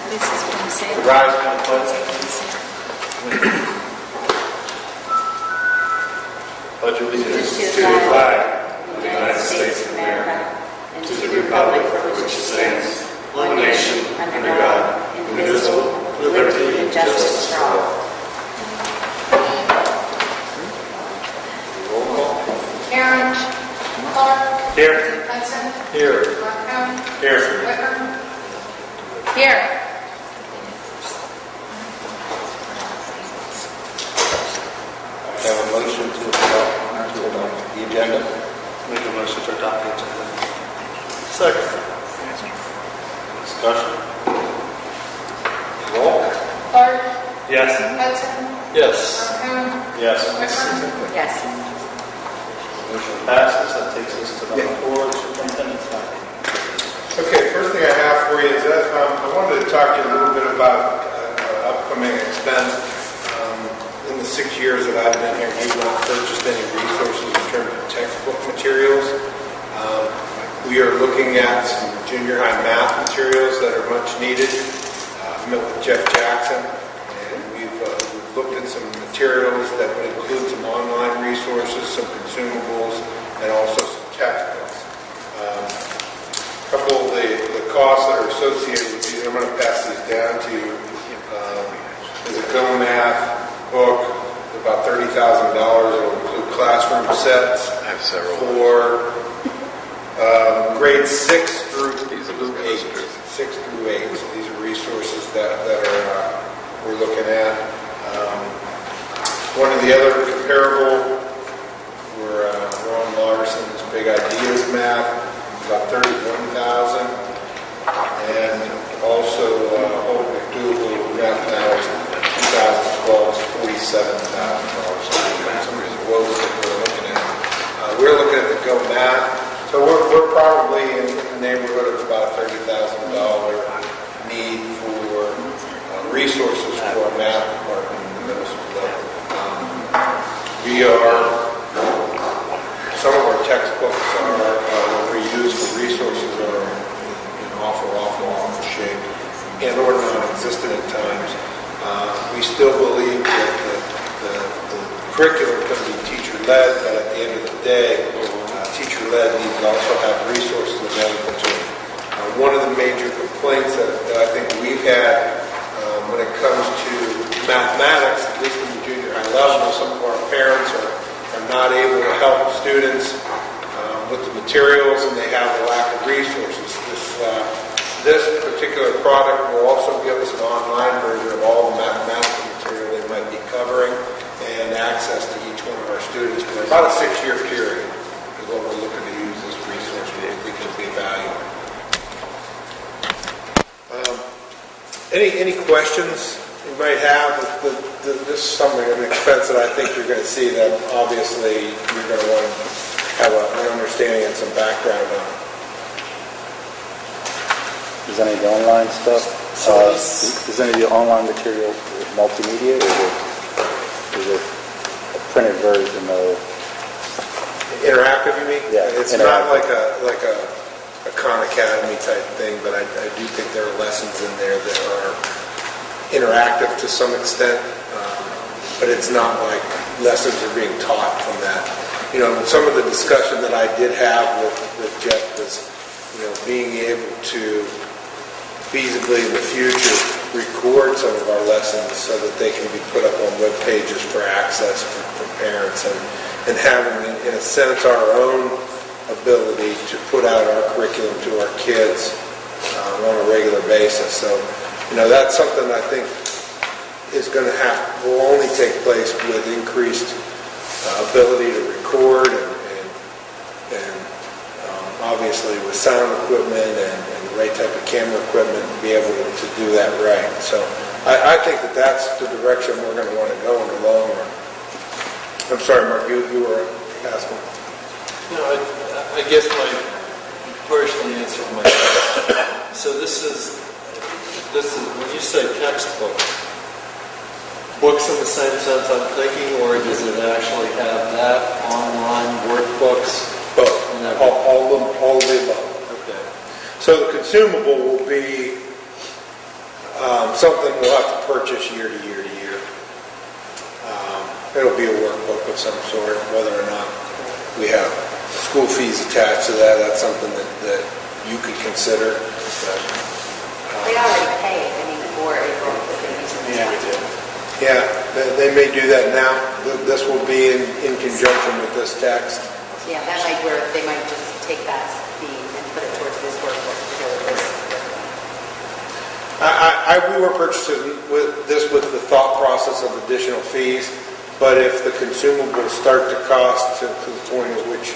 This is from Sam. Rise and pledge. Pledge allegiance to the flag of the United States of America and to the republic for which it stands, one nation, under God, indivisible, with liberty and justice for all. Roll call. Aaron, Clark, Here. Hudson, Here. Markham, Here. Whitmer. Here. I have a motion to adopt the agenda. Make a motion to adopt the agenda. Second. Discussion. Roll. Clark, Yes. Hudson, Yes. Markham, Yes. Whitmer. Yes. Motion passes. That takes us to number 4, Superintendent's time. Okay, first thing I have for you is that I wanted to talk to you a little bit about upcoming expense. In the 6 years that I've been here, we've not purchased any resources in terms of textbook materials. We are looking at some junior high math materials that are much needed. I met with Jeff Jackson, and we've looked at some materials that would include some online resources, some consumables, and also some textbooks. A couple of the costs that are associated with these, I'm going to pass these down to you. There's a Go Math book, about $30,000. It'll include classroom sets for grades 6 through 8. 6 through 8. So these are resources that are we're looking at. One of the other comparable were Ron Larson's Big Ideas Math, about $31,000, and also Hope McDougall Mathematics 2012 is $47,000. So some of these woes that we're looking at. We're looking at the Go Math. So we're probably in the neighborhood of about a $30,000 need for resources for our math department in the middle school level. Some of our textbooks are reused for resources that are in awful shape and or non-existent at times. We still believe that the curriculum can be teacher-led, but at the end of the day, teacher-led needs to also have resources available to them. One of the major complaints that I think we've had when it comes to mathematics, at least in the junior high level, some of our parents are not able to help students with the materials, and they have a lack of resources. This particular product will also give us an online version of all the mathematical material they might be covering and access to each one of our students for about a 6-year period is what we're looking to use this resource for. We can be valuable. Any questions you might have? This is something, an expense that I think you're going to see that obviously you're going to want to have an understanding and some background on. Is any of the online stuff, is any of the online material multimedia, or is it a printed version of... Interactive, you mean? Yeah. It's not like a Khan Academy type thing, but I do think there are lessons in there that are interactive to some extent, but it's not like lessons are being taught from that. You know, some of the discussion that I did have with Jeff was, being able to feasibly in the future record some of our lessons so that they can be put up on web pages for access for parents and having, in a sense, our own ability to put out our curriculum to our kids on a regular basis. So, that's something I think is going to will only take place with increased ability to record and obviously with sound equipment and the right type of camera equipment to be able to do that right. So I think that's the direction we're going to want to go in the long run. I'm sorry, Mark, you were asking. I guess my partially answered my question. So this is when you say textbook, books in the same sense I'm thinking, or does it actually have that online workbooks? Both. All of the above. Okay. So the consumable will be something we'll have to purchase year to year to year. It'll be a workbook of some sort, whether or not we have school fees attached to that. That's something that you could consider. But, They already pay, I mean, for a book that they use in the Yeah, we did. yeah, they may do that now. This will be in conjunction with this text. Yeah, that might work. They might just take that fee and put it towards this workbook to go with this. We were purchasing this with the thought process of additional fees, but if the consumables start to cost to the point at which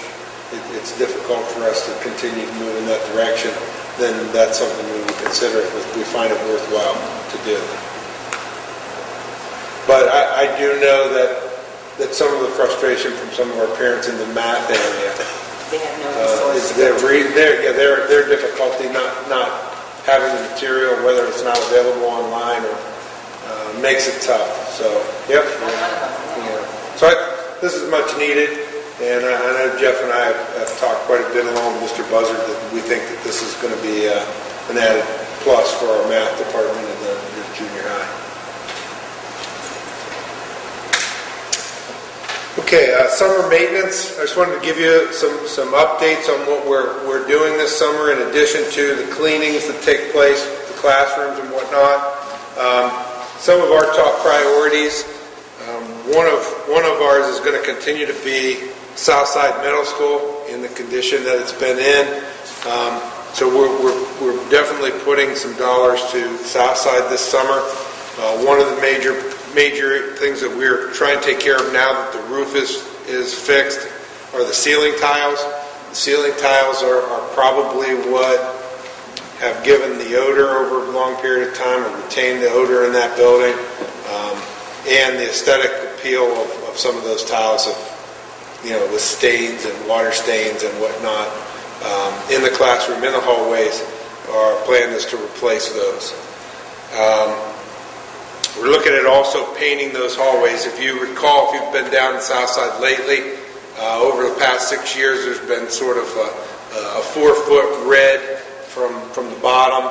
it's difficult for us to continue to move in that direction, then that's something we would consider if we find it worthwhile to do. But I do know that some of the frustration from some of our parents in the math area They have no is resources. their difficulty not having the material, whether it's not available online or makes it tough. So, yep. So this is much needed, and I know Jeff and I have talked quite a bit along with Mr. Buzzard that we think that this is going to be an added plus for our math department in the junior high. Okay, summer maintenance. I just wanted to give you some updates on what we're doing this summer in addition to the cleanings that take place, the classrooms and whatnot. Some of our top priorities, one of ours is going to continue to be Southside Middle School in the condition that it's been in. So we're definitely putting some dollars to Southside this summer. One of the major things that we're trying to take care of now that the roof is fixed are the ceiling tiles. The ceiling tiles are probably what have given the odor over a long period of time and retained the odor in that building. And the aesthetic appeal of some of those tiles with stains and water stains and whatnot in the classroom, in the hallways. Our plan is to replace those. We're looking at also painting those hallways. If you recall, if you've been down the south side lately, over the past 6 years, there's been sort of a 4-foot red from the bottom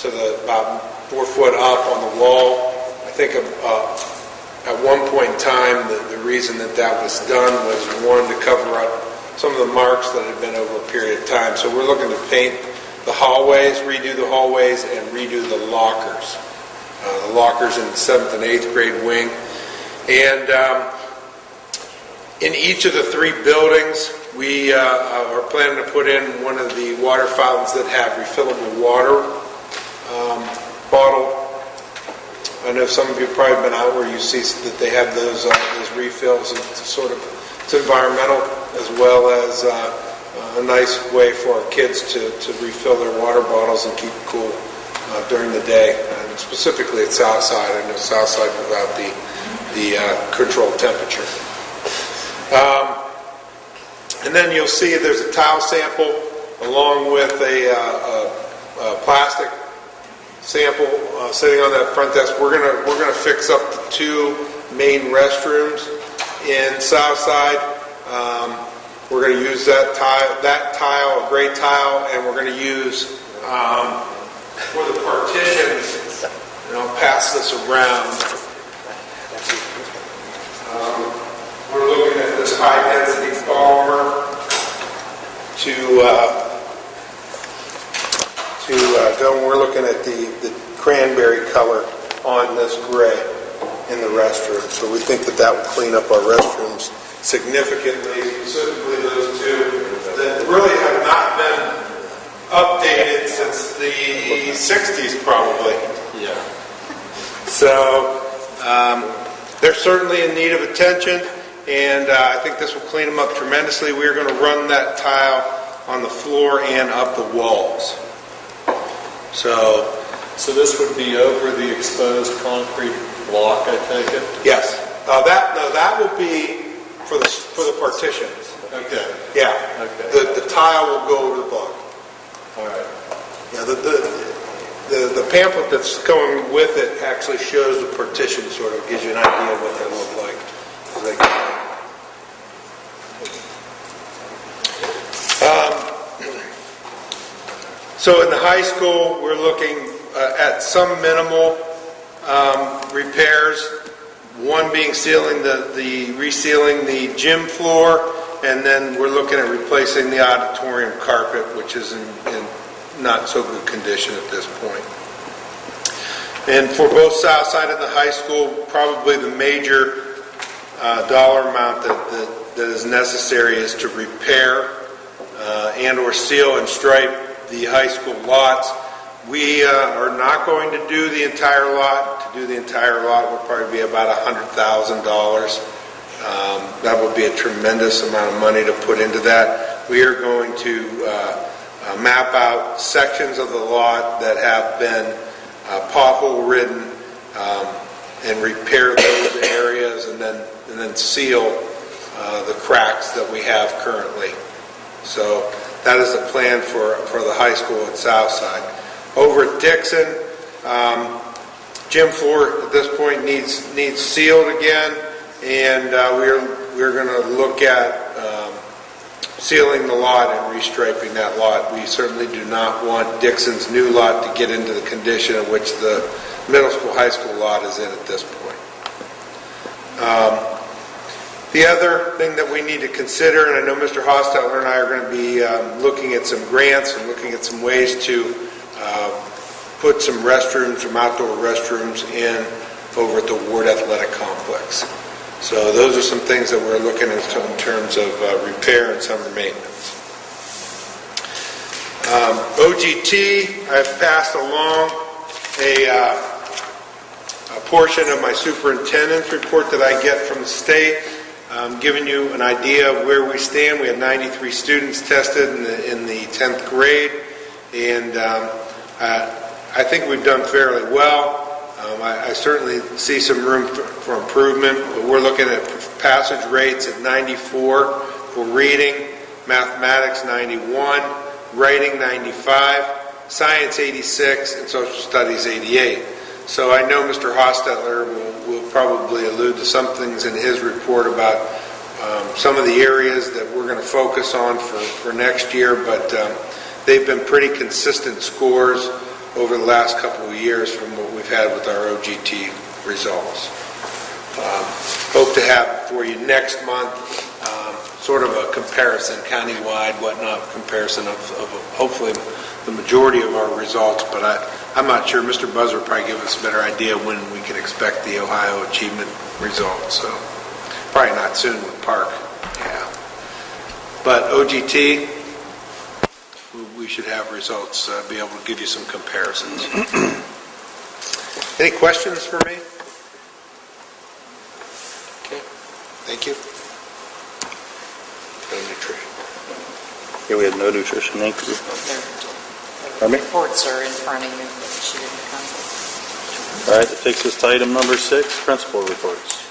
to about 4 foot up on the wall. I think at one point in time, the reason that was done was one, to cover up some of the marks that had been over a period of time. So we're looking to paint the hallways, redo the hallways, and redo the lockers. The lockers in the 7th and 8th grade wing. And in each of the 3 buildings, we are planning to put in one of the water fountains that have refillable water bottle. I know some of you have probably been out where you see that they have those refills. It's environmental as well as a nice way for our kids to refill their water bottles and keep it cool during the day, and specifically at Southside. I know Southside without the controlled temperature. And then you'll see there's a tile sample along with a plastic sample sitting on that front desk. We're gonna fix up the 2 main restrooms in Southside. We're gonna use that tile, a gray tile, and we're gonna use for the partitions, and I'll pass this around. We're looking at this high-density polymer to go, and we're looking at the cranberry color on this gray in the restroom. So we think that will clean up our restrooms significantly, specifically those 2 that really have not been updated since the 60s, probably. Yeah. So they're certainly in need of attention, and I think this will clean them up tremendously. We're going to run that tile on the floor and up the walls. So this would be over the exposed concrete block, I take it? Yes. That will be for the partitions. Okay. Yeah. Okay. The tile will go over the block. All right. Yeah. The pamphlet that's going with it actually shows the partition, sort of gives you an idea of what they look like. So in the high school, we're looking at some minimal repairs, one being resealing the gym floor, and then we're looking at replacing the auditorium carpet, which is in not so good condition at this point. And for both south side of the high school, probably the major dollar amount that is necessary is to repair and or seal and stripe the high school lots. We are not going to do the entire lot. To do the entire lot would probably be about $100,000. That would be a tremendous amount of money to put into that. We are going to map out sections of the lot that have been pothole ridden and repair those areas, and then seal the cracks that we have currently. So that is the plan for the high school at Southside. Over at Dixon, gym floor at this point needs sealed again, and we're going to look at sealing the lot and restriping that lot. We certainly do not want Dixon's new lot to get into the condition in which the middle school, high school lot is in at this point. The other thing that we need to consider, and I know Mr. Hostetler and I are going to be looking at some grants and looking at some ways to put some restrooms, some outdoor restrooms in over at the Ward Athletic Complex. So those are some things that we're looking at in terms of repair and summer maintenance. OGT, I've passed along a portion of my superintendent's report that I get from the state, giving you an idea of where we stand. We had 93 students tested in the 10th grade, and I think we've done fairly well. I certainly see some room for improvement, but we're looking at passage rates at 94 for reading, mathematics 91, writing 95, science 86, and social studies 88. So I know Mr. Hostetler will probably allude to some things in his report about some of the areas that we're going to focus on for next year, but they've been pretty consistent scores over the last couple of years from what we've had with our OGT results. Hope to have for you next month sort of a comparison, countywide, whatnot, comparison of hopefully the majority of our results, but I'm not sure. Mr. Buzzer will probably give us a better idea when we can expect the Ohio Achievement results, so probably not soon with Park. Yeah. But OGT, we should have results, be able to give you some comparisons. Any questions for me? Okay, thank you. No nutrition. Yeah, we had no nutrition. Thank you. Pardon me? Reports are in front of you, but she didn't come. All right, that takes us to item number 6, principal reports.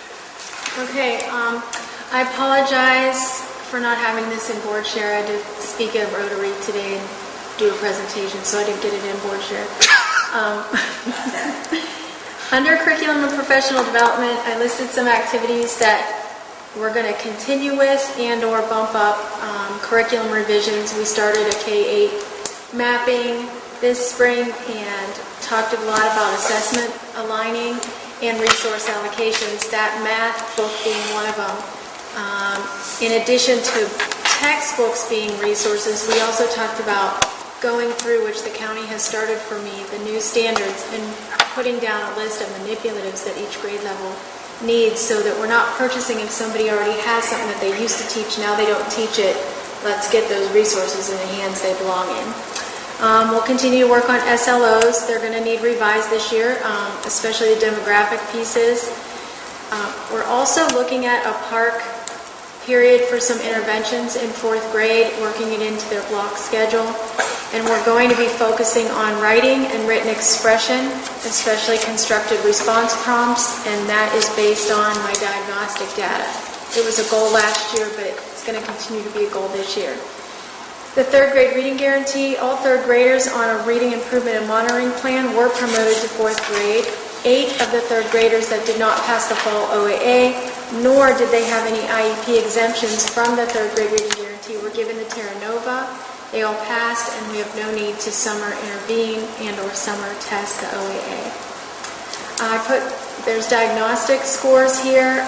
Okay, I apologize for not having this in board share. I had to speak at Rotary today and do a presentation, so I didn't get it in board share. Under curriculum and professional development, I listed some activities that we're going to continue with and or bump up. Curriculum revisions, we started a K-8 mapping this spring and talked a lot about assessment aligning and resource allocations, that math book being one of them. In addition to textbooks being resources, we also talked about going through, which the county has started for me, the new standards and putting down a list of manipulatives that each grade level needs so that we're not purchasing if somebody already has something that they used to teach, now they don't teach it. Let's get those resources in the hands they belong in. We'll continue to work on SLOs. They're going to need revised this year, especially the demographic pieces. We're also looking at a park period for some interventions in 4th grade, working it into their block schedule. And we're going to be focusing on writing and written expression, especially constructive response prompts, and that is based on my diagnostic data. It was a goal last year, but it's going to continue to be a goal this year. The 3rd grade reading guarantee, all 3rd graders on a reading improvement and monitoring plan were promoted to 4th grade. 8 of the 3rd graders that did not pass the fall OAA, nor did they have any IEP exemptions from the 3rd grade reading guarantee, were given the Terra Nova, They all passed, and we have no need to summer intervene and/or summer test the OAA. There's diagnostic scores here.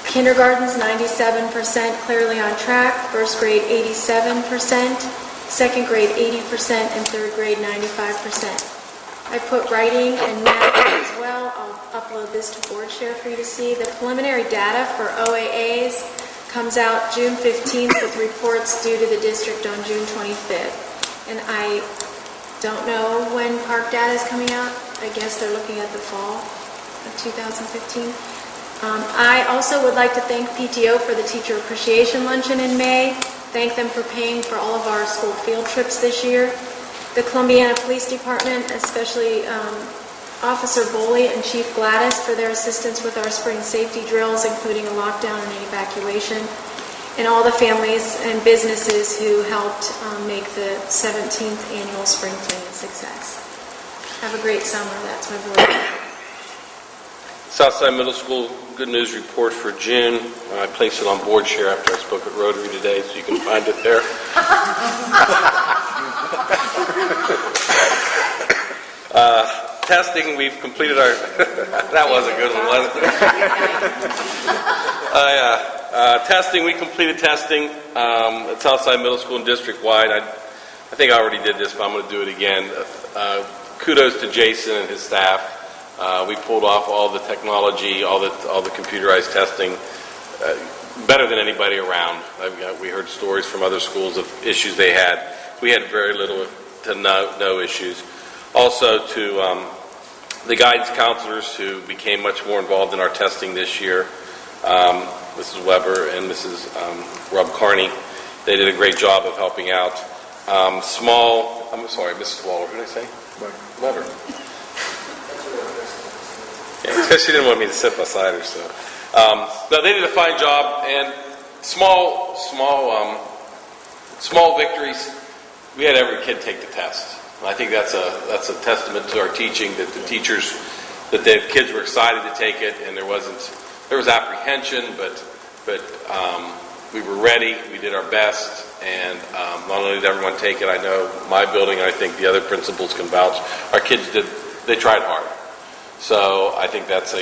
Kindergarten's 97%, clearly on track. First grade, 87%. Second grade, 80%. And third grade, 95%. I put writing and math as well. I'll upload this to BoardShare for you to see. The preliminary data for OAAs comes out June 15th with reports due to the district on June 25th. And I don't know when park data is coming out. I guess they're looking at the fall of 2015. I also would like to thank PTO for the Teacher Appreciation Luncheon in May. Thank them for paying for all of our school field trips this year. The Columbiana Police Department, especially Officer Boley and Chief Gladys for their assistance with our spring safety drills, including a lockdown and an evacuation, and all the families and businesses who helped make the 17th annual spring cleaning a success. Have a great summer. That's my board. Southside Middle School good news report for June. I placed it on BoardShare after I spoke at Rotary today, so you can find it there. Testing, we've completed our... that was a good one, wasn't it? Testing, we completed testing at Southside Middle School and district-wide. I think I already did this, but I'm going to do it again. Kudos to Jason and his staff. We pulled off all the technology, all the computerized testing, better than anybody around. We heard stories from other schools of issues they had. We had very little to no issues. Also to the guidance counselors who became much more involved in our testing this year, Mrs. Weber and Mrs. Rob Carney. They did a great job of helping out. I'm sorry, Mrs. Waller, who did I say? Weber. Yeah, because she didn't want me to sit beside her, so. No, they did a fine job, and small victories. We had every kid take the test. And I think that's a testament to our teaching, that the teachers, that the kids were excited to take it, and there was apprehension, but we were ready. We did our best, and not only did everyone take it, I know my building, and I think the other principals can vouch. Our kids they tried hard. So I think that's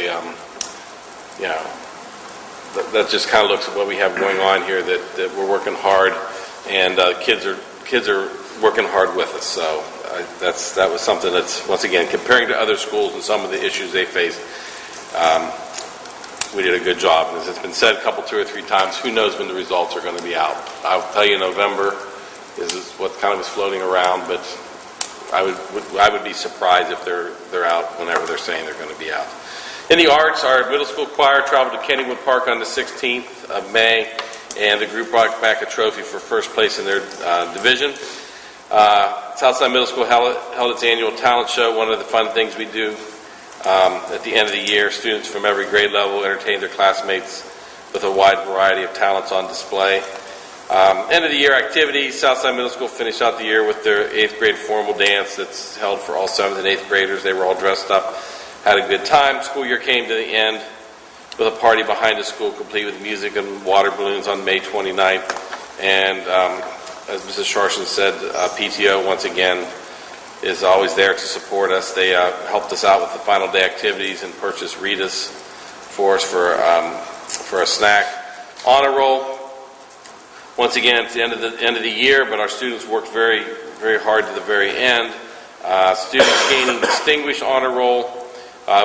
that just kind of looks at what we have going on here. That we're working hard, and kids are working hard with us. So that was something that's, once again, comparing to other schools and some of the issues they faced, we did a good job. And as it's been said two or three times, who knows when the results are going to be out? I'll tell you, November is what kind of is floating around, but I would be surprised if they're out whenever they're saying they're going to be out. In the arts, our middle school choir traveled to Kennywood Park on the 16th of May, and the group brought back a trophy for first place in their division. Southside Middle School held its annual talent show. One of the fun things we do at the end of the year, students from every grade level entertain their classmates with a wide variety of talents on display. End of the year activities, Southside Middle School finished out the year with their 8th grade formal dance that's held for all 7th and 8th graders. They were all dressed up, had a good time. School year came to the end with a party behind the school, complete with music and water balloons on May 29th. And as Mrs. Sharshan said, PTO once again is always there to support us. They helped us out with the final day activities and purchased Rita's for us for a snack. Honor roll. Once again, it's the end of the year, but our students worked very, very hard to the very end. Students gaining distinguished honor roll.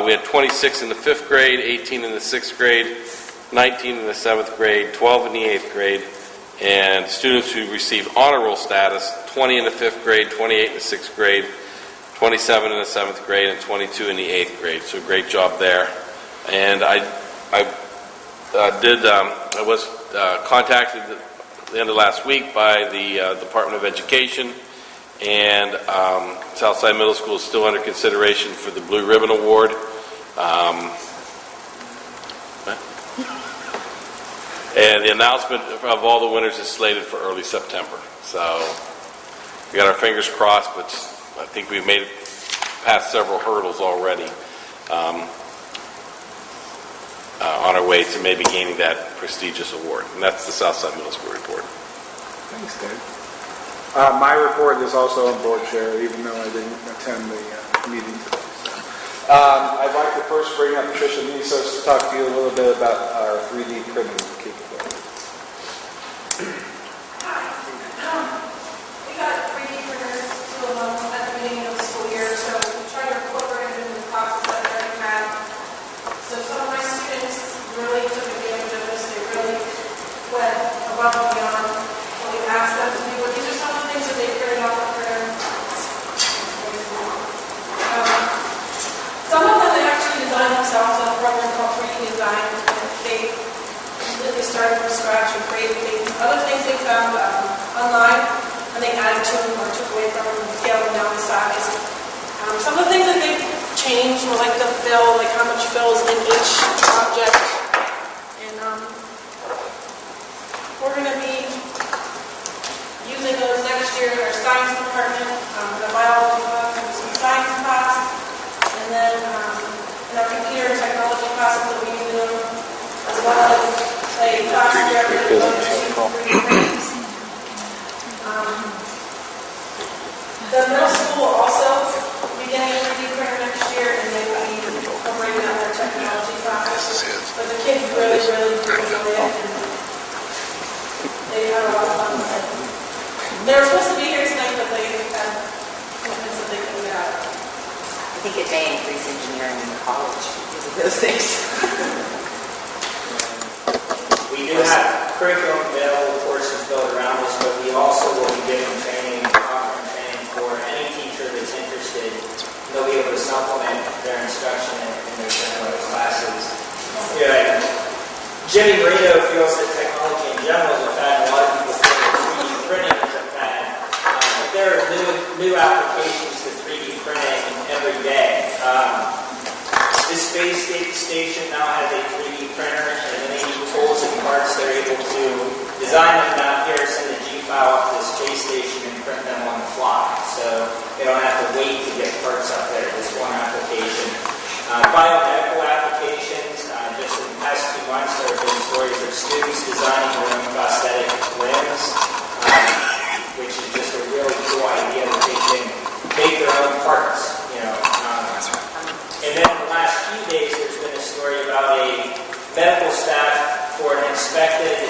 We had 26 in the 5th grade, 18 in the 6th grade, 19 in the 7th grade, 12 in the 8th grade, and students who received honor roll status, 20 in the 5th grade, 28 in the 6th grade, 27 in the 7th grade, and 22 in the 8th grade. So great job there. And I was contacted at the end of last week by the Department of Education, and Southside Middle School is still under consideration for the Blue Ribbon Award. And the announcement of all the winners is slated for early September. So we got our fingers crossed, but I think we've made it past several hurdles already on our way to maybe gaining that prestigious award. And that's the Southside Middle School report. Thanks, Dave. My report is also on board chair, even though I didn't attend the meeting today. So. I'd like to first bring up Tricia Nisos to talk to you a little bit about our 3D printing capability. We got 3D printers at the beginning of the school year, so we tried to incorporate it into the classes that we already had. So some of my students really took advantage of this. They really went above and beyond what we asked them to do. But these are some of the things that they printed off the printer. Some of them they actually designed themselves on a program called 3D Design. They completely started from scratch and created things. Other things they found online, and they added to them or took away from them and scaled them down to size. Some of the things that they changed were like the fill, like how much fill is in each object. And we're going to be using those next year in our science department, in our biology class, and some science class, and then in our computer and technology classes that we use them, as well as a class where we're going to go to 3D printings. The middle school will also be getting a 3D printer next year, and they will be incorporating that in their technology classes. But the kids really, really do enjoy it, and they have a lot of fun with it. They were supposed to be here tonight, but they had commitments that they couldn't get out. I think it may increase engineering in the college because of those things. We do have curriculum available courses built around this, but we also will be giving training, offering training for any teacher that's interested. They'll be able to supplement their instruction in their general classes. Yeah. Jimmy Marino feels that technology in general is a fad. A lot of people feel that 3D printing is a fad. There are new applications to 3D printing every day. This space station now has a 3D printer, and then they need tools and parts. They're able to design them down here, send the G file up to the space station, and print them on the fly. So they don't have to wait to get parts up there. This one application. Biomedical applications. Just in the past 2 months, there have been stories of students designing their own prosthetic limbs, which is just a really cool idea that they can make their own parts. And then in the last few days, there's been a story about a medical staff for an expected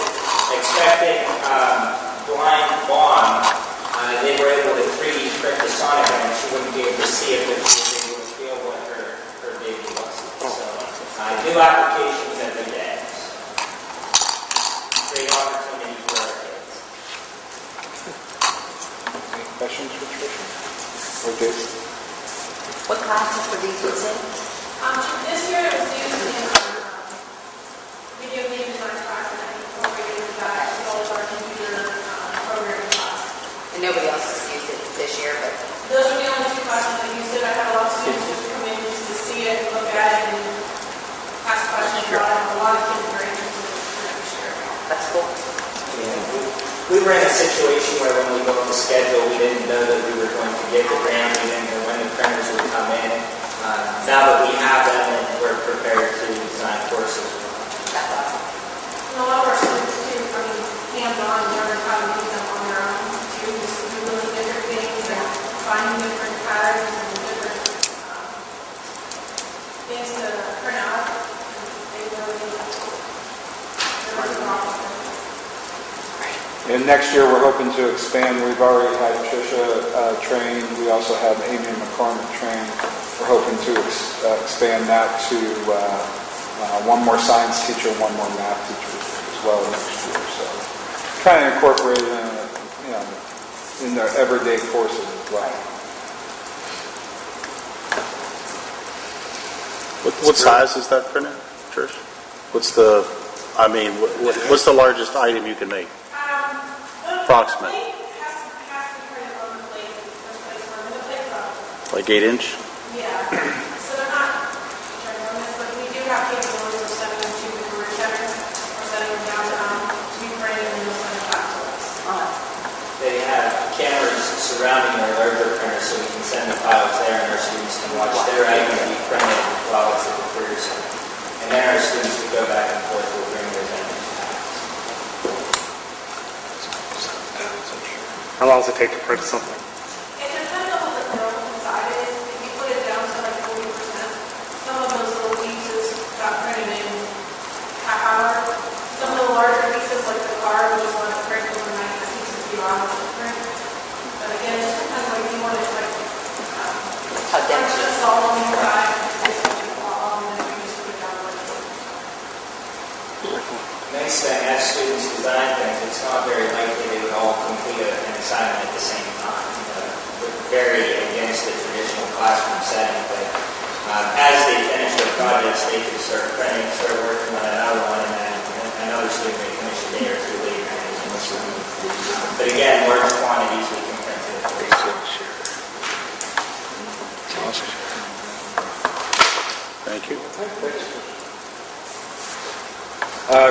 blind mom. They were able to 3D print the sonogram. She wouldn't be able to see it, but she was able to feel what her baby was. So, new applications every day. Great opportunity for our kids. Any questions for Tricia? Or Jason? What classes were these using? This year it was used in video game design class, and I incorporated that as well as our computer programming class. And nobody else has used it this year, but Those are the only 2 classes that used it. I had a lot of students just come in just to see it, look at it, and ask questions about it. A lot of kids are interested in it this year. that's cool. We were in a situation where when we built the schedule, we didn't know that we were going to get the grant. We didn't know when the printers would come in. Now that we have them, and we're prepared to design courses. That's awesome. And a lot of our students too, hands-on, learn how to use them on their own too, just doing different things and finding different patterns and different things to print out. They really rock with it. And next year, we're hoping to expand. We've already had Tricia trained. We also have Amy McCormick trained. We're hoping to expand that to one more science teacher, one more math teacher as well next year. So trying to incorporate it in their everyday courses as well. What size is that printer, Trish? What's the largest item you can make? Approximate. Like 8 inch? Yeah. So they're not ginormous, but we do have capabilities of setting them to the career center or setting them downtown to be printed and they'll send it back to us. They have cameras surrounding their larger printer, so we can send the files there, and our students can watch their item be printed while it's at the career center. And then our students will go back and forth, will bring their items back. How long does it take to print something? It depends on what the girl inside is. If you put it down to like 40%, some of those little pieces got printed in half hour. Some of the larger pieces, like the card, which is one that's printed overnight, that takes a few hours to print. But again, it just depends on if you want it like How dense punch it the is. salt on the inside, it's going to be long, and then you just put it down like Nice thing, as students design things, it's not very likely they would all complete an assignment at the same time. We're very against the traditional classroom setting, but as they finish their projects, they can start printing, start working on another one, and then another student may finish a day or two later. But again, large quantities we can print it. Thank you.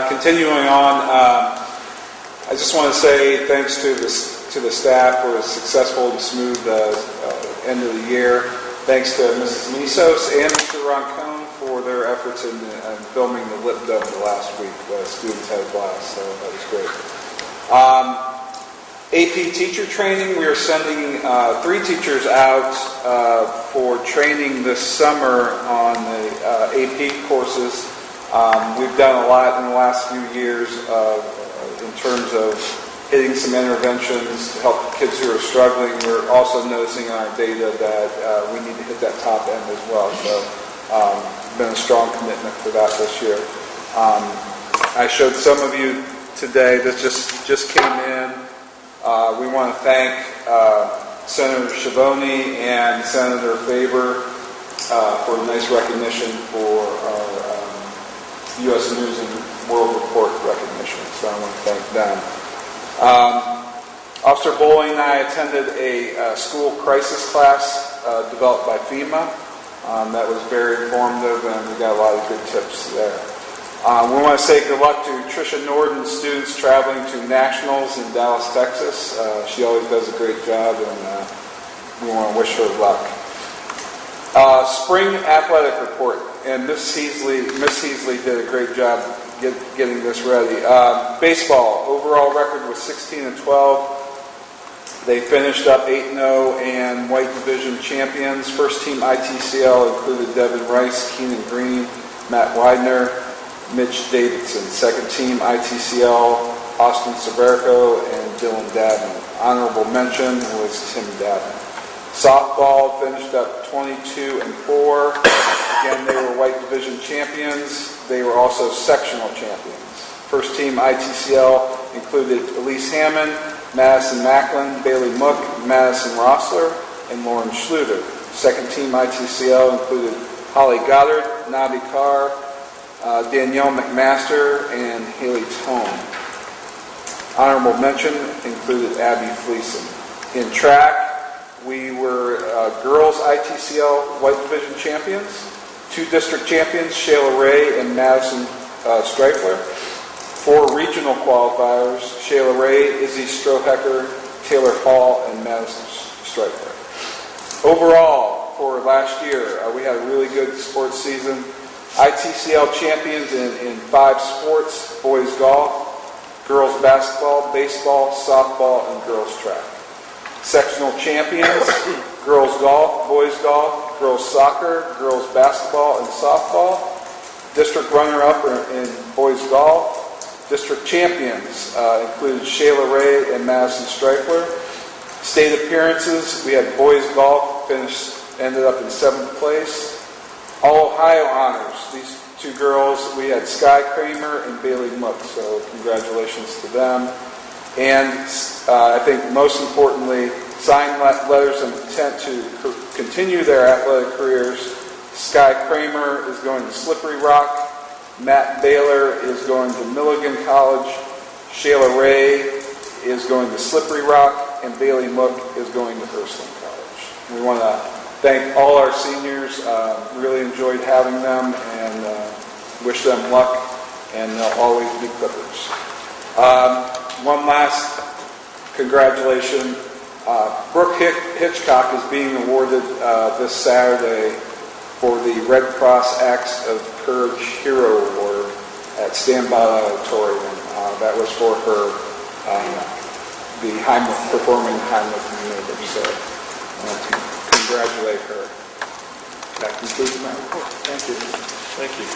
Continuing on, I just want to say thanks to the staff for a successful and smooth end of the year. Thanks to Mrs. Misos and Mr. Roncone for their efforts in filming the lip dub the last week. The students had a blast, so that was great. AP teacher training, we are sending 3 teachers out for training this summer on the AP courses. We've done a lot in the last few years in terms of hitting some interventions to help kids who are struggling. We're also noticing in our data that we need to hit that top end as well. So been a strong commitment for that this year. I showed some of you today that just came in. We want to thank Senator Schiavone and Senator Faber for a nice recognition for our U.S. News and World Report recognition. So I want to thank them. Officer Bowling and I attended a school crisis class developed by FEMA. That was very informative, and we got a lot of good tips there. We want to say good luck to Tricia Norden's students traveling to nationals in Dallas, Texas. She always does a great job, and we want to wish her luck. Spring athletic report, and Miss Heasley did a great job getting this ready. Baseball, overall record was 16-12. They finished up 8-0 and white division champions. First team ITCL included Devin Rice, Keenan Green, Matt Widener, Mitch Davidson. Second team ITCL, Austin Severico and Dylan Davin. Honorable mention was Tim Davin. Softball finished up 22-4. Again, they were white division champions. They were also sectional champions. First team ITCL included Elise Hammond, Madison Macklin, Bailey Mook, Madison Rossler, and Lauren Schluter. Second team ITCL included Holly Goddard, Nabi Carr, Danielle McMaster, and Haley Tone. Honorable mention included Abby Fleeson. In track, we were girls ITCL white division champions. 2 district champions, Shayla Ray and Madison Streifler. 4 regional qualifiers, Shayla Ray, Izzy Strohecker, Taylor Hall, and Madison Streifler. Overall, for last year, we had a really good sports season. ITCL champions in 5 sports: boys golf, girls basketball, baseball, softball, and girls track. Sectional champions, girls golf, boys soccer, girls basketball, and softball. District runner-up in boys golf. District champions included Shayla Ray and Madison Streifler. State appearances, we had boys golf, ended up in 7th place. All Ohio honors, these 2 girls, we had Sky Kramer and Bailey Mook, so congratulations to them. And I think most importantly, signed letters of intent to continue their athletic careers. Sky Kramer is going to Slippery Rock. Matt Baylor is going to Milligan College. Shayla Ray is going to Slippery Rock. And Bailey Mook is going to Ursuline College. We want to thank all our seniors. Really enjoyed having them and wish them luck. And they'll always be Clippers. One last congratulations. Brooke Hitchcock is being awarded this Saturday for the Red Cross Acts of Courage Hero Award at Standby Auditorium. That was for her the Heimlich, performing Heimlich maneuver. So I want to congratulate her. That concludes my report. Thank you. Thank you.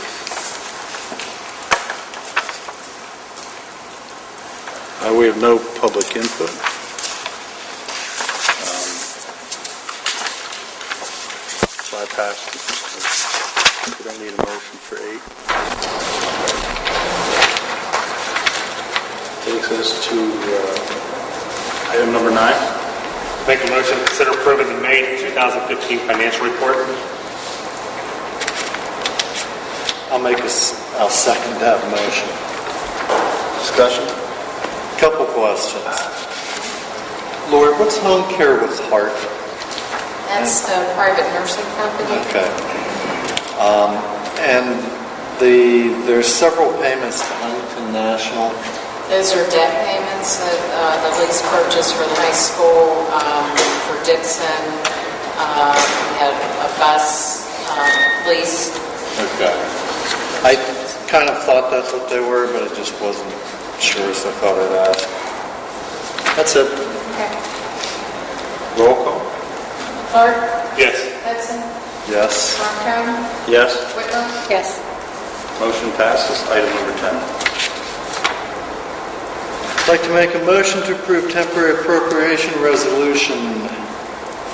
We have no public input. So I passed. We don't need a motion for 8. Takes us to item number 9. Make a motion to consider approving the May 2015 financial report. I'll second that motion. Discussion? Couple questions. Lori, what's home care with Heart? That's a private nursing company. Okay. And there's several payments to Huntington National. Those are debt payments that the lease purchase for the high school, for Dixon. We had a bus lease. Okay. I kind of thought that's what they were, but I just wasn't sure, so I thought I'd ask. That's it. Okay. Roll call? Clark, Yes. Hudson, Yes. Marcone, Yes. Whitmer, Yes. Motion passes. Item number 10. I'd like to make a motion to approve temporary appropriation resolution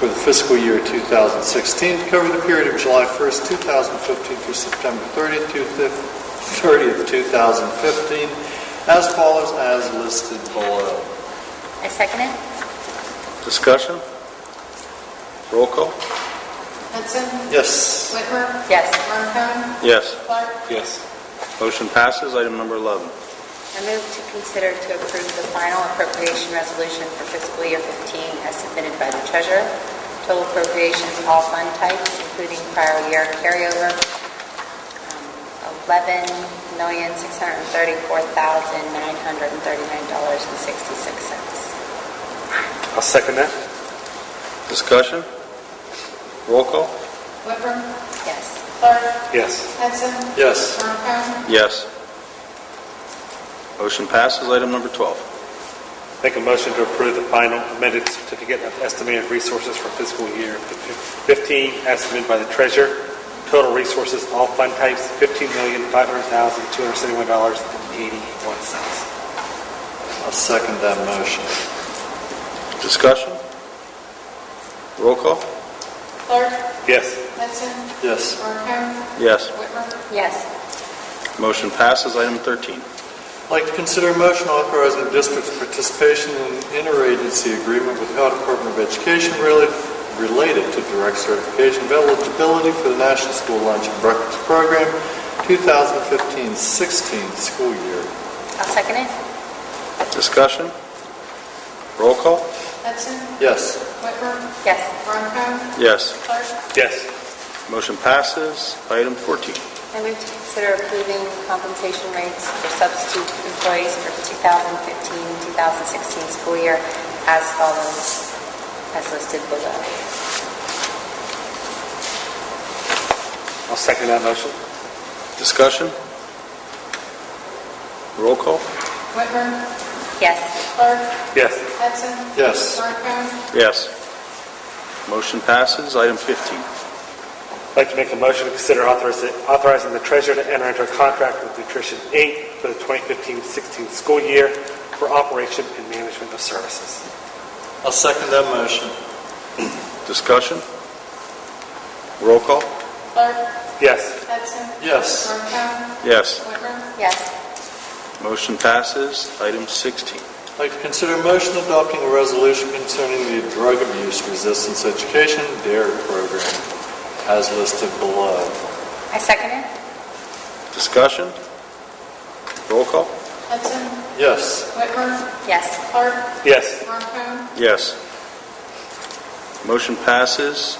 for the fiscal year 2016 to cover the period of July 1st, 2015 through September 30th, 2015, as follows as listed below. I second it. Discussion? Roll call? Hudson, Yes. Whitmer, Yes. Marcone, Yes. Clark, Yes. Motion passes. Item number 11. I move to consider to approve the final appropriation resolution for fiscal year 15 as submitted by the treasurer. Total appropriations, all fund types, including prior year carryover, $11,634,939.66. I'll second that. Discussion? Roll call? Whitmer, Yes. Clark, Yes. Hudson, Yes. Marcone, Yes. Motion passes. Item number 12. Make a motion to approve the final amended certificate of estimated resources for fiscal year 15 as submitted by the treasurer. Total resources, all fund types, $15,500,271.81. I'll second that motion. Discussion? Roll call? Clark, Yes. Hudson, Yes. Marcone, Yes. Whitmer, Yes. Motion passes. Item 13. I'd like to consider a motion authorizing the district's participation in an interagency agreement with the Ohio Department of Education related to direct certification of eligibility for the National School Lunch and Breakfast Program 2015-16 school year. I'll second it. Discussion? Roll call? Hudson, Yes. Whitmer, Yes. Marcone, Yes. Clark, Yes. Motion passes. Item 14. I move to consider approving compensation rates for substitute employees for the 2015-2016 school year as follows, as listed below. I'll second that motion. Discussion? Roll call? Whitmer, Yes. Clark, Yes. Hudson, Yes. Marcone, Yes. Motion passes. Item 15. I'd like to make a motion to consider authorizing the treasurer to enter into a contract with Nutrition Inc. for the 2015-16 school year for operation and management of services. I'll second that motion. Discussion? Roll call? Clark, Yes. Hudson, Yes. Marcone, Yes. Whitmer, Yes. Motion passes. Item 16. I'd like to consider a motion adopting a resolution concerning the Drug Abuse Resistance Education DARE program, as listed below. I second it. Discussion? Roll call? Hudson, Yes. Whitmer, Yes. Clark, Yes. Marcone, Yes. Motion passes.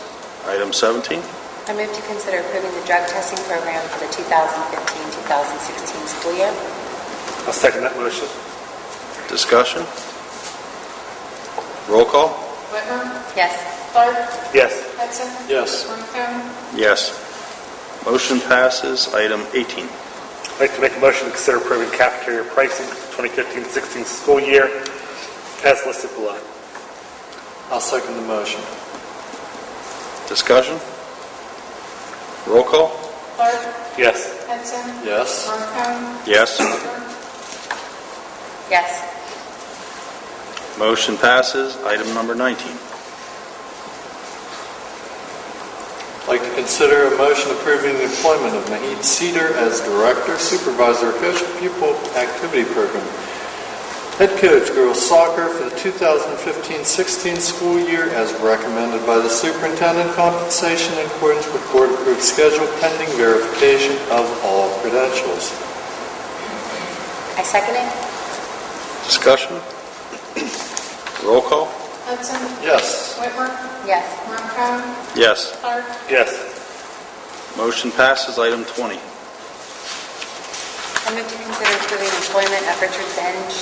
Item 17. I move to consider approving the drug testing program for the 2015-2016 school year. I'll second that motion. Discussion? Roll call? Whitmer, Yes. Clark, Yes. Hudson, Yes. Marcone, Yes. Motion passes. Item 18. I'd like to make a motion to consider approving cafeteria pricing for the 2015-16 school year as listed below. I'll second the motion. Discussion? Roll call? Clark, Yes. Hudson, Yes. Marcone, Yes. Whitmer. Yes. Motion passes. Item number 19. I'd like to consider a motion approving the employment of Mahid Cedar as Director, Supervisor, Coach of Pupil Activity Program, Head Coach, Girls Soccer for the 2015-16 school year as recommended by the Superintendent. Compensation in accordance with Board-approved schedule pending verification of all credentials. I second it. Discussion? Roll call? Hudson, Yes. Whitmer, Yes. Marcone, Yes. Clark, Yes. Motion passes. Item 20. I move to consider approving employment of Richard Benj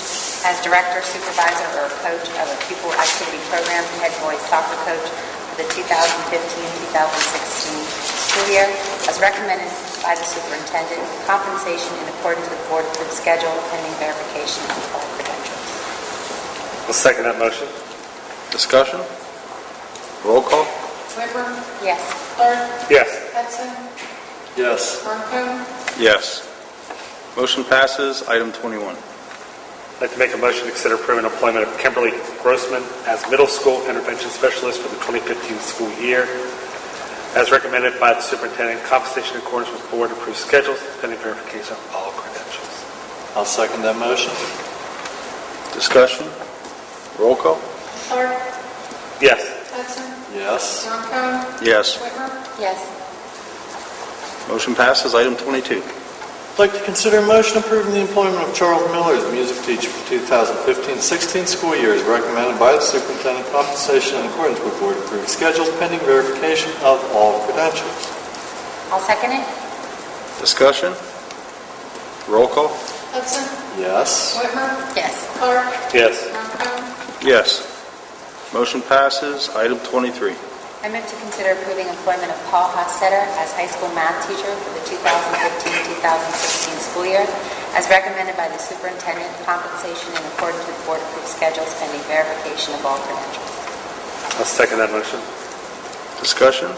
as Director, Supervisor, or Coach of a Pupil Activity Program, Head Boys Soccer Coach for the 2015-2016 school year, as recommended by the Superintendent. Compensation in accordance with Board-approved schedule, pending verification of all credentials. I'll second that motion. Discussion? Roll call? Whitmer, Yes. Clark, Yes. Hudson, Yes. Marcone, Yes. Motion passes. Item 21. I'd like to make a motion to consider approving employment of Kimberly Grossman as Middle School Intervention Specialist for the 2015 school year, as recommended by the Superintendent. Compensation in accordance with Board-approved schedules, pending verification of all credentials. I'll second that motion. Discussion? Roll call? Clark, Yes. Hudson, Yes. Marcone, Yes. Whitmer. Yes. Motion passes. Item 22. I'd like to consider a motion approving the employment of Charles Miller as music teacher for 2015-16 school year as recommended by the Superintendent. Compensation in accordance with Board-approved schedules pending verification of all credentials. I'll second it. Discussion? Roll call? Hudson, Yes. Whitmer, Yes. Clark, Yes. Marcone, Yes. Motion passes. Item 23. I move to consider approving employment of Paul Hostetter as high school math teacher for the 2015-2016 school year, as recommended by the Superintendent. Compensation in accordance with Board-approved schedules, pending verification of all credentials. I'll second that motion. Discussion?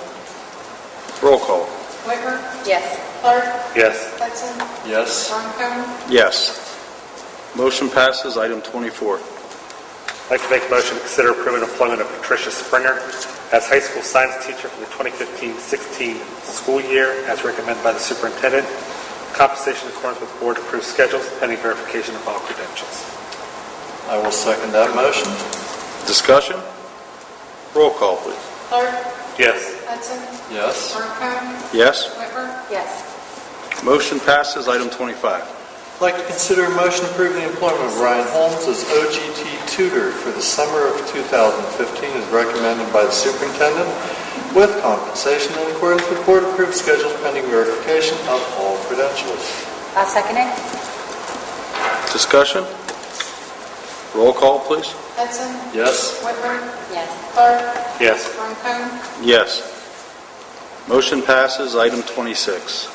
Roll call? Whitmer, Yes. Clark, Yes. Hudson, Yes. Marcone, Yes. Motion passes. Item 24. I'd like to make a motion to consider approving employment of Patricia Springer as high school science teacher for the 2015-16 school year, as recommended by the Superintendent. Compensation in accordance with Board-approved schedules, pending verification of all credentials. I will second that motion. Discussion? Roll call, please. Clark, Yes. Hudson, Yes. Marcone, Yes. Whitmer. Yes. Motion passes. Item 25. I'd like to consider a motion approving the employment of Ryan Holmes as OGT tutor for the summer of 2015 as recommended by the Superintendent, with compensation in accordance with Board-approved schedules pending verification of all credentials. I'll second it. Discussion? Roll call, please. Hudson, Yes. Whitmer, Yes. Clark, Yes. Marcone, Yes. Motion passes. Item 26.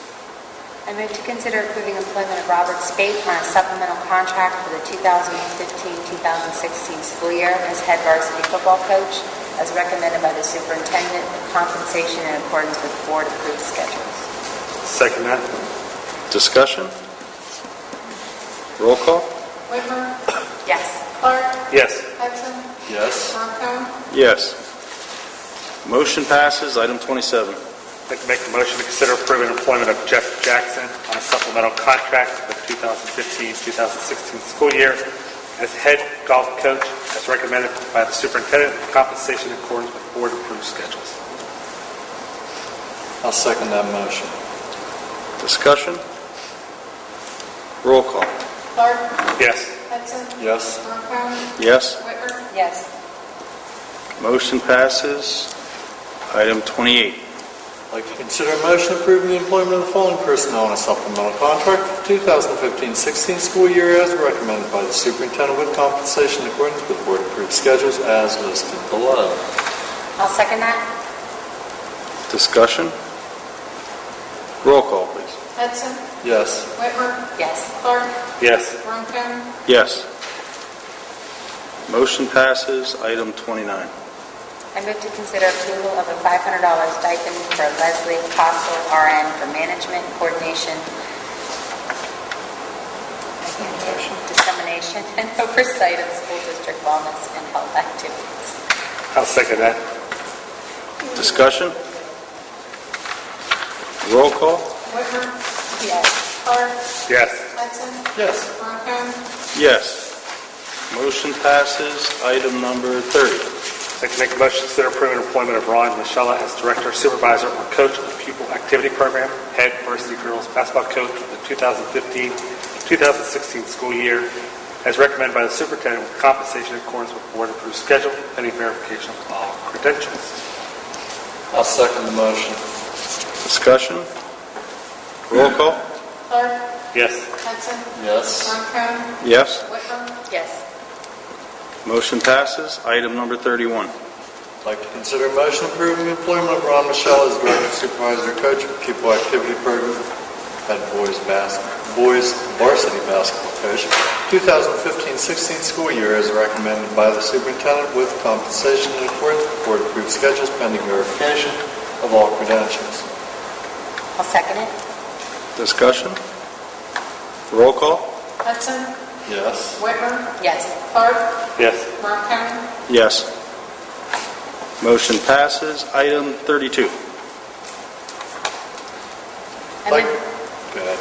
I move to consider approving employment of Robert Spate on a supplemental contract for the 2015-2016 school year as head varsity football coach, as recommended by the Superintendent. Compensation in accordance with Board-approved schedules. Second that. Discussion? Roll call? Whitmer, Yes. Clark, Yes. Hudson, Yes. Marcone, Yes. Motion passes. Item 27. I'd like to make the motion to consider approving employment of Jeff Jackson on a supplemental contract for the 2015-2016 school year as head golf coach, as recommended by the Superintendent. Compensation in accordance with Board-approved schedules. I'll second that motion. Discussion? Roll call? Clark, Yes. Hudson, Yes. Marcone, Yes. Whitmer. Yes. Motion passes. Item 28. I'd like to consider a motion approving the employment of the following personnel on a supplemental contract for the 2015-16 school year as recommended by the Superintendent, with compensation in accordance with Board-approved schedules as listed below. I'll second that. Discussion? Roll call, please. Hudson, Yes. Whitmer, Yes. Clark, Yes. Marcone, Yes. Motion passes. Item 29. I move to consider approval of a $500 stipend for Leslie Costle, RN, for management, coordination, dissemination, and oversight of school district wellness and health activities. I'll second that. Discussion? Roll call? Whitmer, Yes. Clark, Yes. Hudson, Yes. Ronco, Yes. Motion passes. Item number 30. I'd like to make a motion to consider approving employment of Ron Michella as Director, Supervisor, or Coach of the Pupil Activity Program, Head Varsity Girls Basketball Coach for the 2015-2016 school year, as recommended by the Superintendent with compensation in accordance with board-approved schedule, pending verification of all credentials. I'll second the motion. Discussion? Roll call? Clark, Yes. Hudson, Yes. Ronco, Yes. Whitmer, Yes. Motion passes. Item number 31. I'd like to consider a motion approving the employment of Ron Michelle as Director, Supervisor, Coach of the Pupil Activity Program, Head Boys Varsity Basketball Coach, 2015-16 school year as recommended by the Superintendent with compensation in accordance with board-approved schedules pending verification of all credentials. I'll second it. Discussion? Roll call? Hudson, Yes. Whitmer, Yes. Clark, Yes. Ronco, Yes. Motion passes. Item 32. I Like, move- go ahead.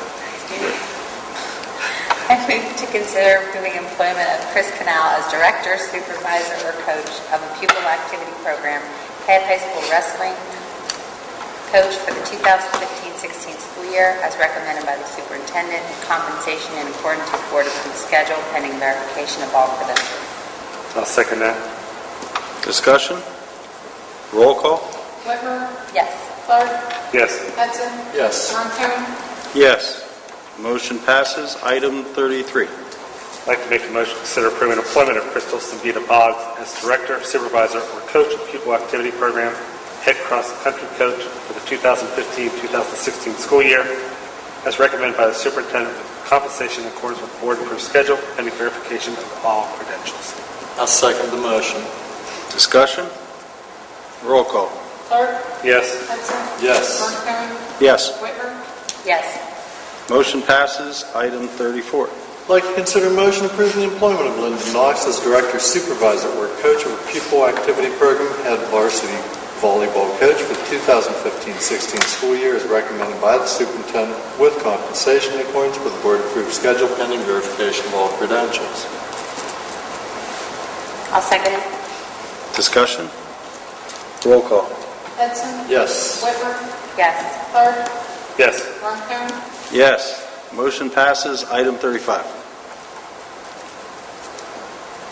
I move to consider approving employment of Chris Canal as Director, Supervisor, or Coach of a Pupil Activity Program, Head High School Wrestling Coach for the 2015-16 school year, as recommended by the Superintendent, with compensation in accordance with board-approved schedule, pending verification of all credentials. I'll second that. Discussion? Roll call? Whitmer, Yes. Clark, Yes. Hudson, Yes. Ronco, Yes. Motion passes. Item 33. I'd like to make a motion to consider approving employment of Crystal Sambita Boggs as Director, Supervisor, or Coach of the Pupil Activity Program, Head Cross-Country Coach for the 2015-2016 school year, as recommended by the Superintendent with compensation in accordance with board-approved schedule, pending verification of all credentials. I'll second the motion. Discussion? Roll call? Clark, Yes. Hudson, Yes. Ronco, Yes. Whitmer, Yes. Motion passes. Item 34. I'd like to consider a motion approving the employment of Linda Knox as Director, Supervisor, or Coach of a Pupil Activity Program, Head Varsity Volleyball Coach for the 2015-16 school year as recommended by the Superintendent with compensation in accordance with the board-approved schedule pending verification of all credentials. I'll second it. Discussion? Roll call? Hudson, Yes. Whitmer, Yes. Clark, Yes. Ronco, Yes. Motion passes. Item 35.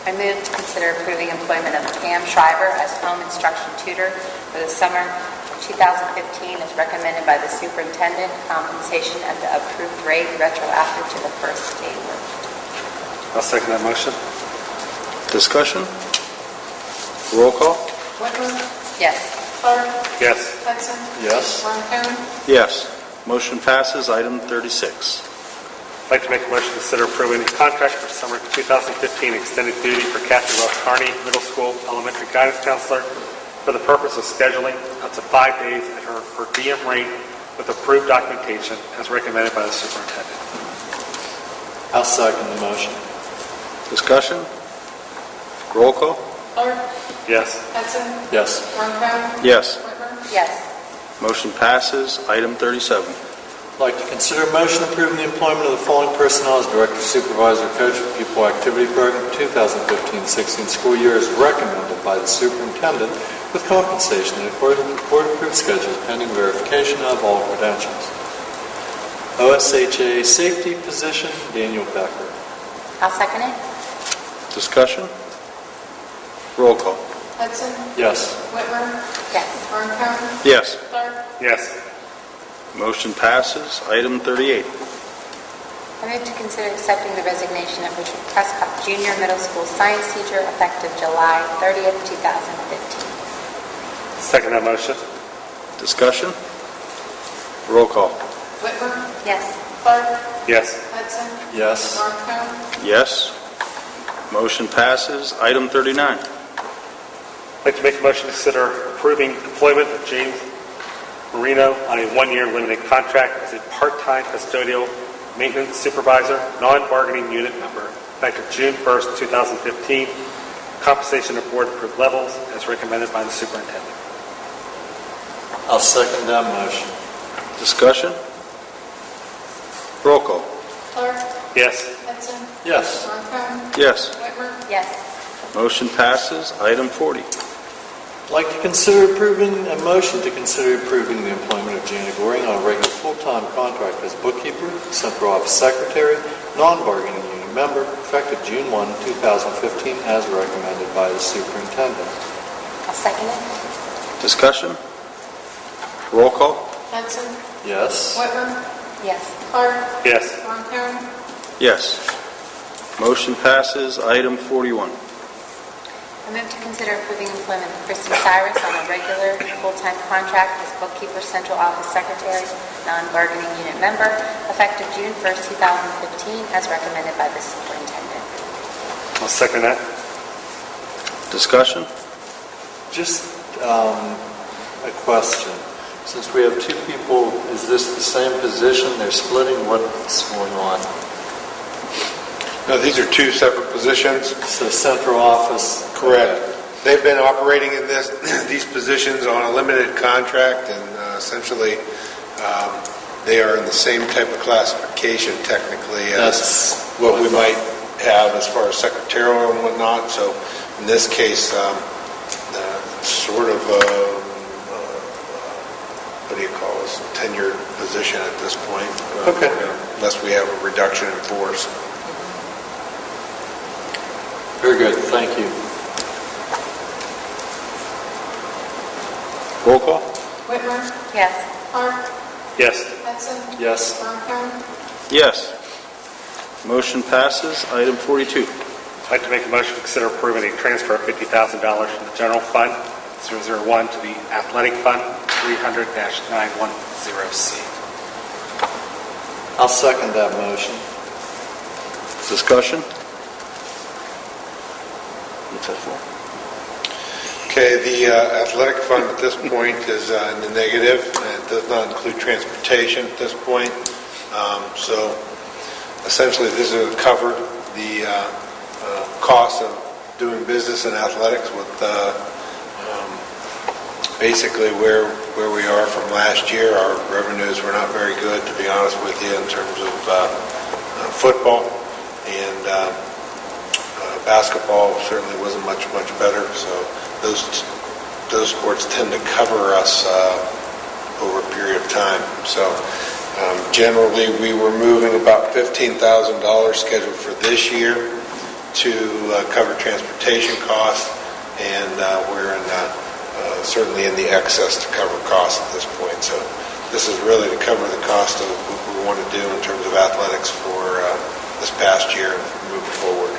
I move to consider approving employment of Pam Shriver as home instruction tutor for the summer 2015, as recommended by the Superintendent, compensation at the approved rate retroactive to the first day worked. I'll second that motion. Discussion? Roll call? Whitmer, Yes. Clark, Yes. Hudson, Yes. Ronco, Yes. Motion passes. Item 36. I'd like to make a motion to consider approving a contract for summer 2015 extended duty for Kathy Wells Carney, Middle School Elementary Guidance Counselor, for the purpose of scheduling up to 5 days at her per diem rate with approved documentation as recommended by the Superintendent. I'll second the motion. Discussion? Roll call? Clark, Yes. Hudson, Yes. Ronco, Yes. Whitmer, Yes. Motion passes. Item 37. I'd like to consider a motion approving the employment of the following personnel as Director, Supervisor, Coach of the Pupil Activity Program 2015-16 school year as recommended by the Superintendent with compensation in accordance with board-approved schedules pending verification of all credentials. OSHA Safety Position, Daniel Becker. I'll second it. Discussion? Roll call? Hudson, Yes. Whitmer, Yes. Ronco, Yes. Clark, Yes. Motion passes. Item 38. I move to consider accepting the resignation of Richard Prescott, Junior Middle School Science Teacher, effective July 30th, 2015. Second that motion. Discussion? Roll call? Whitmer, Yes. Clark, Yes. Hudson, Yes. Ronco, Yes. Motion passes. Item 39. I'd like to make a motion to consider approving employment of James Marino on a one-year limited contract as a part-time custodial maintenance supervisor, non-bargaining unit member, effective June 1st, 2015. Compensation of board-approved levels as recommended by the superintendent. I'll second that motion. Discussion? Roll call. Clark. Yes. Hudson. Yes. Ronco. Yes. Whitmer. Yes. Motion passes. Item 40. I'd like to consider approving a motion to consider approving the employment of Jana Goring on a regular full-time contract as bookkeeper, central office secretary, non-bargaining unit member, effective June 1, 2015, as recommended by the superintendent. I'll second it. Discussion? Roll call. Hudson. Yes. Whitmer. Yes. Clark. Yes. Ronco. Yes. Motion passes. Item 41. I move to consider approving employment of Kristen Cyrus on a regular full-time contract as bookkeeper, central office secretary, non-bargaining unit member, effective June 1st, 2015, as recommended by the superintendent. I'll second that. Discussion? Just a question. Since we have two people, is this the same position? They're splitting? What's going on? No, these are two separate positions. So central office. Correct. They've been operating in these positions on a limited contract, and essentially they are in the same type of classification technically as what we might have as far as secretarial and whatnot. So in this case, sort of what do you call this, tenured position at this point. Okay. Unless we have a reduction in force. Very good. Thank you. Roll call. Whitmer. Yes. Clark. Yes. Hudson. Yes. Ronco. Yes. Motion passes. Item 42. I'd like to make a motion to consider approving a transfer of $50,000 from the general fund 001 to the athletic fund 300-910C. I'll second that motion. Discussion? What's that for? Okay, the athletic fund at this point is in the negative, and it does not include transportation at this point. So essentially, this has covered the cost of doing business in athletics with basically where we are from last year. Our revenues were not very good, to be honest with you, in terms of football, and basketball certainly wasn't much better. So those sports tend to cover us over a period of time. So generally, we were moving about $15,000 scheduled for this year to cover transportation costs, and we're in certainly in the excess to cover costs at this point. So this is really to cover the cost of what we want to do in terms of athletics for this past year and moving forward.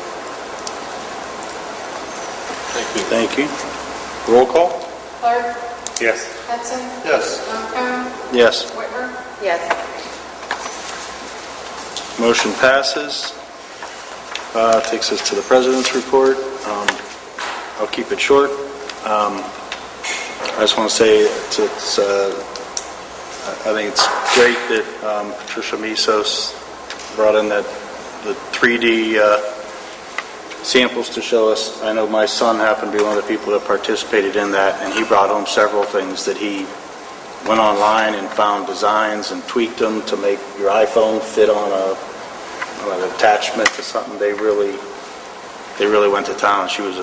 Thank you. Thank you. Roll call? Clark. Yes. Hudson. Yes. Ronco. Yes. Whitmer. Yes. Motion passes. Takes us to the President's report. I'll keep it short. I just want to say I think it's great that Patricia Misos brought in the 3D samples to show us. I know my son happened to be one of the people that participated in that, and he brought home several things that he went online and found designs and tweaked them to make your iPhone fit on an attachment to something. They really went to town. She was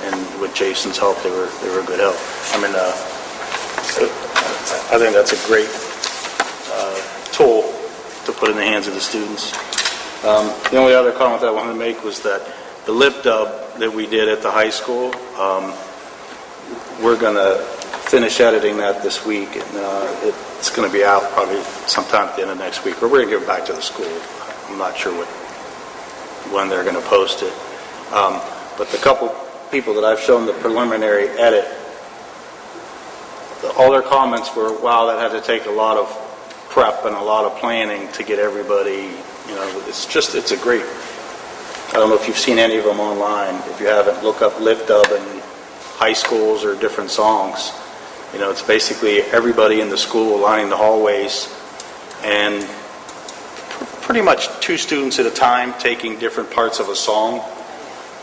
and with Jason's help, they were a good help. I mean, I think that's a great tool to put in the hands of the students. The only other comment that I wanted to make was that the lip dub that we did at the high school, we're going to finish editing that this week, and it's going to be out probably sometime at the end of next week, or we're going to give it back to the school. I'm not sure when they're going to post it. But the couple people that I've shown the preliminary edit, all their comments were, wow, that had to take a lot of prep and a lot of planning to get everybody, it's a great don't know if you've seen any of them online. If you haven't, look up Lip Dub in high schools or different songs. You know, it's basically everybody in the school lining the hallways and pretty much 2 students at a time taking different parts of a song,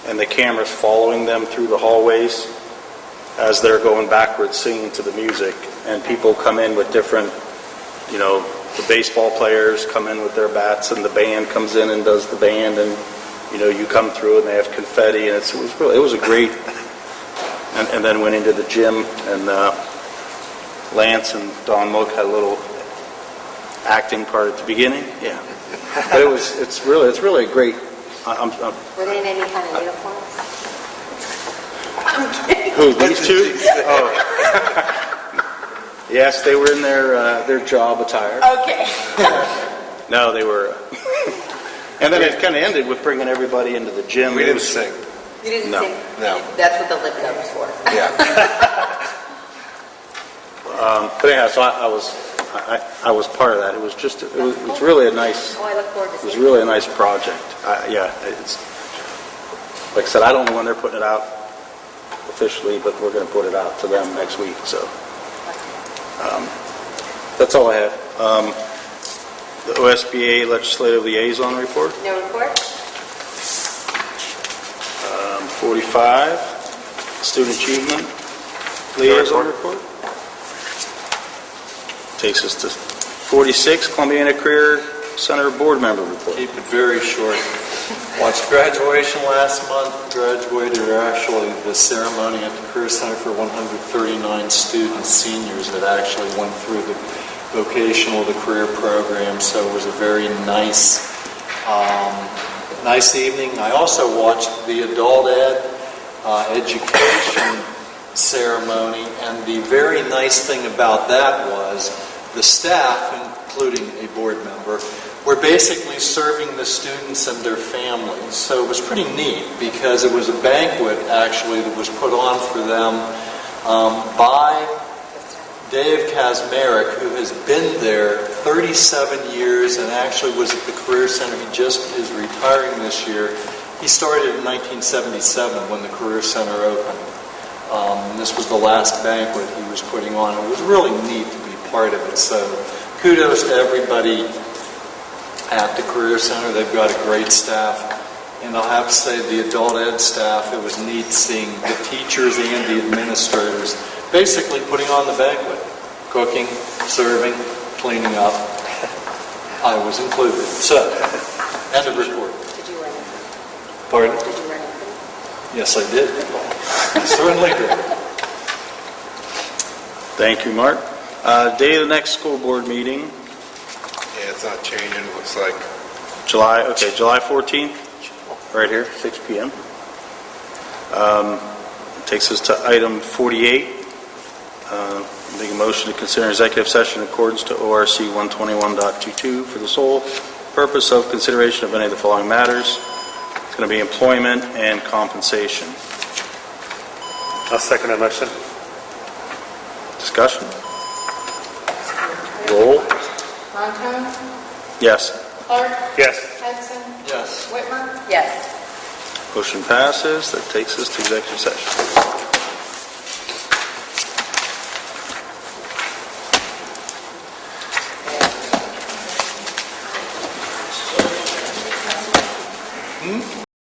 and the camera's following them through the hallways as they're going backwards singing to the music. And people come in with different, you know, the baseball players come in with their bats, and the band comes in and does the band, and you know, you come through and they have confetti, and it was a great. And then went into the gym, and Lance and Don Mook had a little acting part at the beginning. Yeah, but it's really a great. Were they in any kind of uniforms? Who, these two? Oh. Yes, they were in their job attire. Okay. No, they were. And then it kind of ended with bringing everybody into the gym. We didn't sing. You didn't No. sing? No. That's what the lip dub was for. Yeah. But anyhow, so I was part of that. It was really a nice. Oh, I look forward to It seeing was really a nice project. Yeah, it's like I said. I don't know when they're putting it out officially, but we're going to put it out to them next week. So that's all I have. The OSBA Legislative Liaison Report, No report? 45. Student Achievement Liaison Report. Takes us to 46. Columbiana Career Center Board Member Report. Keep it very short. Watched graduation last month. Graduated actually the ceremony at the Career Center for 139 students, seniors that actually went through the vocational, the career program. So it was a very nice evening. I also watched the adult ed education ceremony, and the very nice thing about that was the staff, including a board member, were basically serving the students and their families. So it was pretty neat because it was a banquet actually that was put on for them by Dave Kazmarek, who has been there 37 years and actually was at the Career Center. He just is retiring this year. He started in 1977 when the Career Center opened. This was the last banquet he was putting on. It was really neat to be part of it. So kudos to everybody at the Career Center. They've got a great staff. And I'll have to say the adult ed staff, it was neat seeing the teachers and the administrators basically putting on the banquet. Cooking, serving, cleaning up. I was included. So, end of report. Did you run anything? Pardon? Did you run anything? Yes, I did. I certainly did. Thank you, Mark. Day of the next school board meeting, Yeah, it's not changing, it looks like. July 14th, right here, 6 p.m. Takes us to item 48. Make a motion to consider executive session in accordance to ORC 121.22 for the sole purpose of consideration of any of the following matters. It's going to be employment and compensation. I'll second that motion. Discussion? Roll. Montone, Yes. Clark, Yes. Hudson, Yes. Whitmer. Yes. Motion passes. That takes us to executive session.